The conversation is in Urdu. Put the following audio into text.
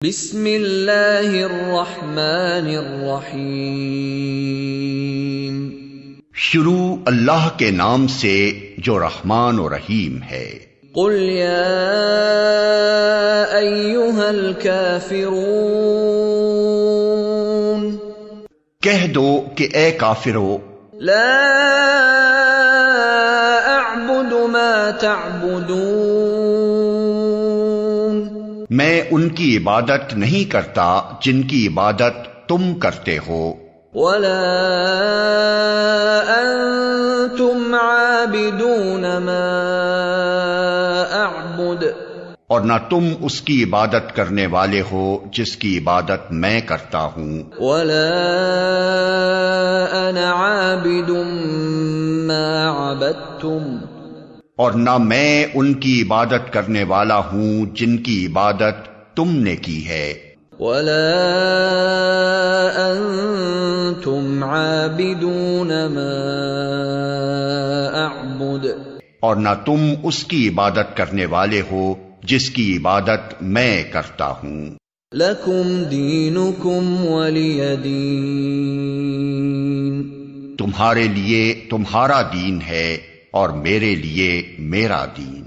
بسم اللہ الرحمن الرحیم۔ شروع اللہ کے نام سے جو رحمان و رحیم ہے۔ قل یا ایھا الکافرون، کہہ دو کہ اے کافرو، لا اعبد ما تعبدون، میں ان کی عبادت نہیں کرتا جن کی عبادت تم کرتے ہو، ولا انتم عابدون ما اعبد، اور نہ تم اس کی عبادت کرنے والے ہو جس کی عبادت میں کرتا ہوں، ولا انا عابد ما عبدتم، اور نہ میں ان کی عبادت کرنے والا ہوں جن کی عبادت تم نے کی ہے، ولا انتم عابدون ما اعبد، اور نہ تم اس کی عبادت کرنے والے ہو جس کی عبادت میں کرتا ہوں۔ لکم دینکم ولی دین، تمہارے لیے تمہارا دین ہے اور میرے لیے میرا دین۔